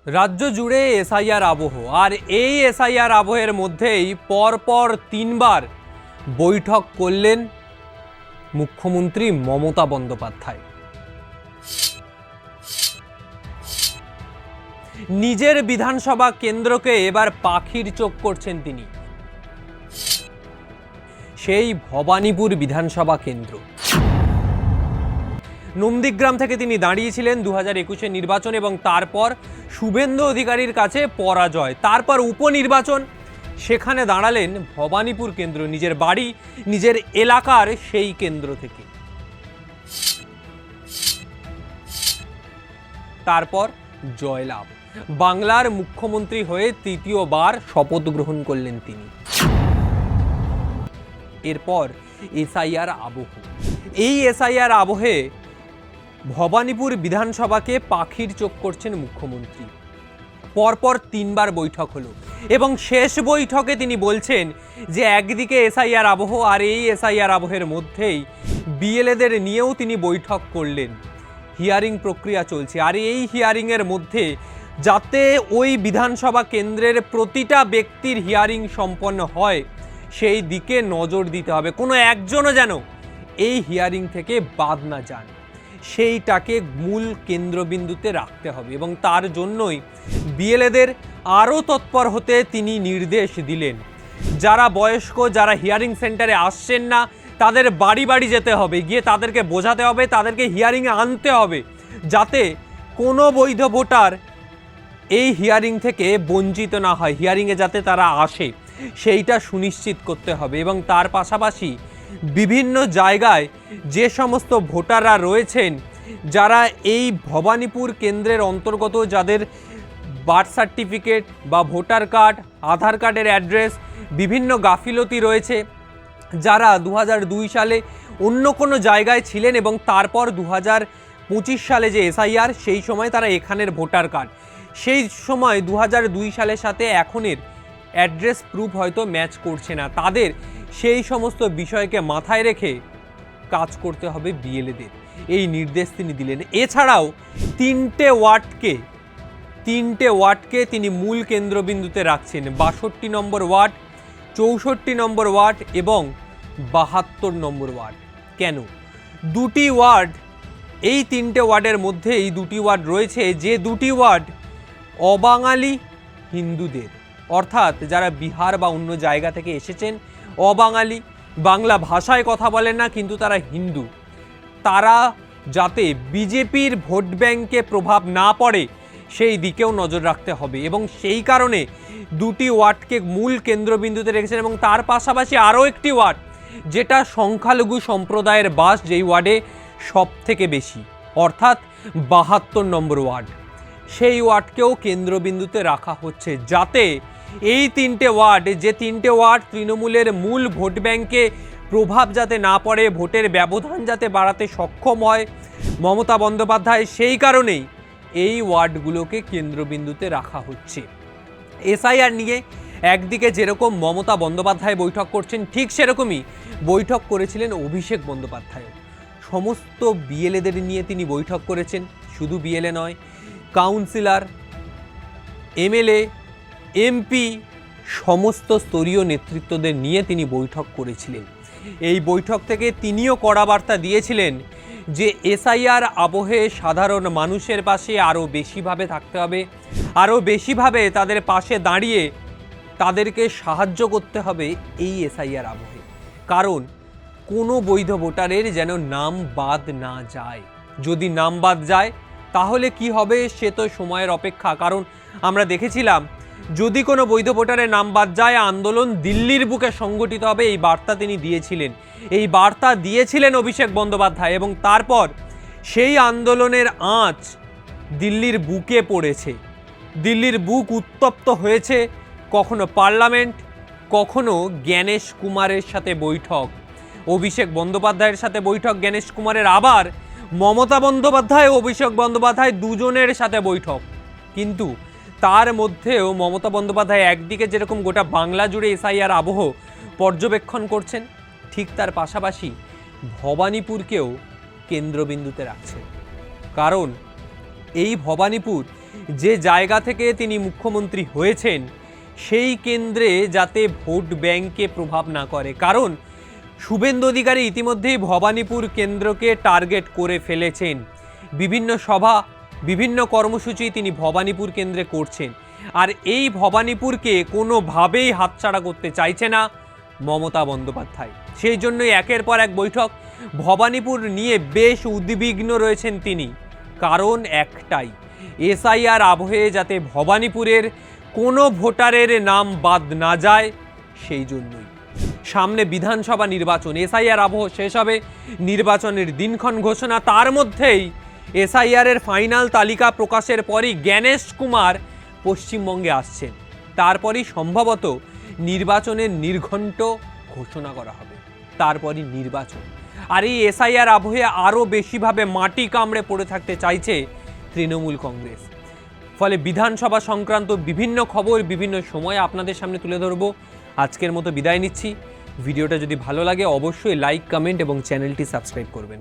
রাজ্য জুড়ে এসআইআর আবহ, আর এই এসআইআর আবহের মধ্যেই পরপর 3বার বৈঠক করলেন মুখ্যমন্ত্রী মমতা বন্দ্যোপাধ্যায়। নিজের বিধানসভা কেন্দ্রকে এবার পাখির চোখ করছেন তিনি, সেই ভবানীপুর বিধানসভা কেন্দ্র। নন্দীগ্রাম থেকে তিনি দাঁড়িয়েছিলেন 2021-এর নির্বাচন এবং তারপর শুভেন্দু অধিকারীর কাছে পরাজয়, তারপর উপনির্বাচন, সেখানে দাঁড়ালেন ভবানীপুর কেন্দ্র, নিজের বাড়ি নিজের এলাকার সেই কেন্দ্র থেকে। তারপর জয়লাভ, বাংলার মুখ্যমন্ত্রী হয়ে তৃতীয়বার শপথ গ্রহণ করলেন তিনি। এরপর এসআইআর আবহ, এই এসআইআর আবহে ভবানীপুর বিধানসভাকে পাখির চোখ করছেন মুখ্যমন্ত্রী। পরপর 3বার বৈঠক হলো এবং শেষ বৈঠকে তিনি বলছেন যে একদিকে এসআইআর আবহ, আর এই এসআইআর আবহের মধ্যেই বিএলএদের নিয়েও তিনি বৈঠক করলেন। হিয়ারিং প্রক্রিয়া চলছে, আর এই হিয়ারিংয়ের মধ্যে যাতে ওই বিধানসভা কেন্দ্রের প্রতিটা ব্যক্তির হিয়ারিং সম্পন্ন হয় সেই দিকে নজর দিতে হবে, কোনো একজনও যেন এই হিয়ারিং থেকে বাদ না যান, সেইটাকে মূল কেন্দ্রবিন্দুতে রাখতে হবে। এবং তার জন্যই বিএলএদের আরও তৎপর হতে তিনি নির্দেশ দিলেন। যারা বয়স্ক, যারা হিয়ারিং সেন্টারে আসছেন না, তাদের বাড়ি বাড়ি যেতে হবে, গিয়ে তাদেরকে বোঝাতে হবে, তাদেরকে হিয়ারিংয়ে আনতে হবে, যাতে কোনো বৈধ ভোটার এই হিয়ারিং থেকে বঞ্চিত না হয়, হিয়ারিংয়ে যাতে তারা আসে সেইটা সুনিশ্চিত করতে হবে। এবং তার পাশাপাশি বিভিন্ন জায়গায় যে সমস্ত ভোটাররা রয়েছেন, যারা এই ভবানীপুর কেন্দ্রের অন্তর্গত, যাদের বার্থ সার্টিফিকেট বা ভোটার কার্ড, আধার কার্ডের অ্যাড্রেস বিভিন্ন গাফিলতি রয়েছে, যারা 2002 সালে অন্য কোনো জায়গায় ছিলেন এবং তারপর 2025 সালে যে এসআইআর, সেই সময় তারা এখানের ভোটার কার্ড, সেই সময় 2002 সালের সাথে এখনের অ্যাড্রেস প্রুফ হয়তো ম্যাচ করছে না, তাদের সেই সমস্ত বিষয়কে মাথায় রেখে কাজ করতে হবে বিএলএদের, এই নির্দেশ তিনি দিলেন। এছাড়াও 3টে ওয়ার্ডকে তিনি মূল কেন্দ্রবিন্দুতে রাখছেন, 62 নম্বর ওয়ার্ড, 64 নম্বর ওয়ার্ড এবং 72 নম্বর ওয়ার্ড। কেন 2টি ওয়ার্ড? এই 3টে ওয়ার্ডের মধ্যে এই 2টি ওয়ার্ড রয়েছে, যে 2টি ওয়ার্ড অবাঙালি হিন্দুদের, অর্থাৎ যারা বিহার বা অন্য জায়গা থেকে এসেছেন, অবাঙালি, বাংলা ভাষায় কথা বলেন না কিন্তু তারা হিন্দু, তারা যাতে বিজেপির ভোট ব্যাংকে প্রভাব না পড়ে সেই দিকেও নজর রাখতে হবে। এবং সেই কারণে 2টি ওয়ার্ডকে মূল কেন্দ্রবিন্দুতে রেখেছেন। এবং তার পাশাপাশি আরও একটি ওয়ার্ড, যেটা সংখ্যালঘু সম্প্রদায়ের বাস, যেই ওয়ার্ডে সব থেকে বেশি, অর্থাৎ 72 নম্বর ওয়ার্ড, সেই ওয়ার্ডকেও কেন্দ্রবিন্দুতে রাখা হচ্ছে, যাতে এই 3টে ওয়ার্ড, যে 3টে ওয়ার্ড তৃণমূলের মূল ভোট ব্যাংকে প্রভাব যাতে না পড়ে, ভোটের ব্যবধান যাতে বাড়াতে সক্ষম হয় মমতা বন্দ্যোপাধ্যায়, সেই কারণেই এই ওয়ার্ডগুলোকে কেন্দ্রবিন্দুতে রাখা হচ্ছে। এসআইআর নিয়ে একদিকে যেরকম মমতা বন্দ্যোপাধ্যায় বৈঠক করছেন, ঠিক সেরকমই বৈঠক করেছিলেন অভিষেক বন্দ্যোপাধ্যায়। সমস্ত বিএলএদের নিয়ে তিনি বৈঠক করেছেন, শুধু বিএলএ নয়, কাউন্সিলর, এমএলএ, এমপি, সমস্ত স্তরীয় নেতৃত্বদের নিয়ে তিনি বৈঠক করেছিলেন। এই বৈঠক থেকে তিনিও কড়া বার্তা দিয়েছিলেন যে এসআইআর আবহে সাধারণ মানুষের পাশে আরও বেশিভাবে থাকতে হবে, আরও বেশিভাবে তাদের পাশে দাঁড়িয়ে তাদেরকে সাহায্য করতে হবে এই এসআইআর আবহে। কারণ কোনো বৈধ ভোটারের যেন নাম বাদ না যায়, যদি নাম বাদ যায় তাহলে কি হবে সে তো সময়ের অপেক্ষা। কারণ আমরা দেখেছিলাম, যদি কোনো বৈধ ভোটারের নাম বাদ যায়, আন্দোলন দিল্লির বুকে সংগঠিত হবে, এই বার্তা তিনি দিয়েছিলেন, এই বার্তা দিয়েছিলেন অভিষেক বন্দ্যোপাধ্যায়। এবং তারপর সেই আন্দোলনের আঁচ দিল্লির বুকে পড়েছে, দিল্লির বুক উত্তপ্ত হয়েছে। কখনো পার্লামেন্ট, কখনো জ্ঞানেশ কুমারের সাথে বৈঠক, অভিষেক বন্দ্যোপাধ্যায়ের সাথে বৈঠক জ্ঞানেশ কুমারের, আবার মমতা বন্দ্যোপাধ্যায় ও অভিষেক বন্দ্যোপাধ্যায় দুজনের সাথে বৈঠক। কিন্তু তার মধ্যেও মমতা বন্দ্যোপাধ্যায় একদিকে যেরকম গোটা বাংলা জুড়ে এসআইআর আবহ পর্যবেক্ষণ করছেন, ঠিক তার পাশাপাশি ভবানীপুরকেও কেন্দ্রবিন্দুতে রাখছেন। কারণ এই ভবানীপুর যে জায়গা থেকে তিনি মুখ্যমন্ত্রী হয়েছেন সেই কেন্দ্রে যাতে ভোট ব্যাংকে প্রভাব না করে, কারণ শুভেন্দু অধিকারী ইতিমধ্যেই ভবানীপুর কেন্দ্রকে টার্গেট করে ফেলেছেন। বিভিন্ন সভা, বিভিন্ন কর্মসূচি তিনি ভবানীপুর কেন্দ্রে করছেন, আর এই ভবানীপুরকে কোনোভাবেই হাতছাড়া করতে চাইছে না মমতা বন্দ্যোপাধ্যায়। সেই জন্যই একের পর এক বৈঠক। ভবানীপুর নিয়ে বেশ উদ্বিগ্ন রয়েছেন তিনি, কারণ একটাই, এসআইআর আবহে যাতে ভবানীপুরের কোনো ভোটারের নাম বাদ না যায় সেই জন্যই। সামনে বিধানসভা নির্বাচন, এসআইআর আবহ শেষ হবে, নির্বাচনের দিনক্ষণ ঘোষণা, তার মধ্যেই এসআইআরের ফাইনাল তালিকা প্রকাশের পরই জ্ঞানেশ কুমার পশ্চিমবঙ্গে আসছেন, তারপরই সম্ভবত নির্বাচনের নির্ঘণ্ট ঘোষণা করা হবে, তারপরই নির্বাচন। আর এই এসআইআর আবহে আরও বেশিভাবে মাটি কামড়ে পড়ে থাকতে চাইছে তৃণমূল কংগ্রেস। ফলে বিধানসভা সংক্রান্ত বিভিন্ন খবর বিভিন্ন সময়ে আপনাদের সামনে তুলে ধরব। আজকের মতো বিদায় নিচ্ছি। ভিডিওটা যদি ভালো লাগে অবশ্যই লাইক, কমেন্ট এবং চ্যানেলটি সাবস্ক্রাইব করবেন।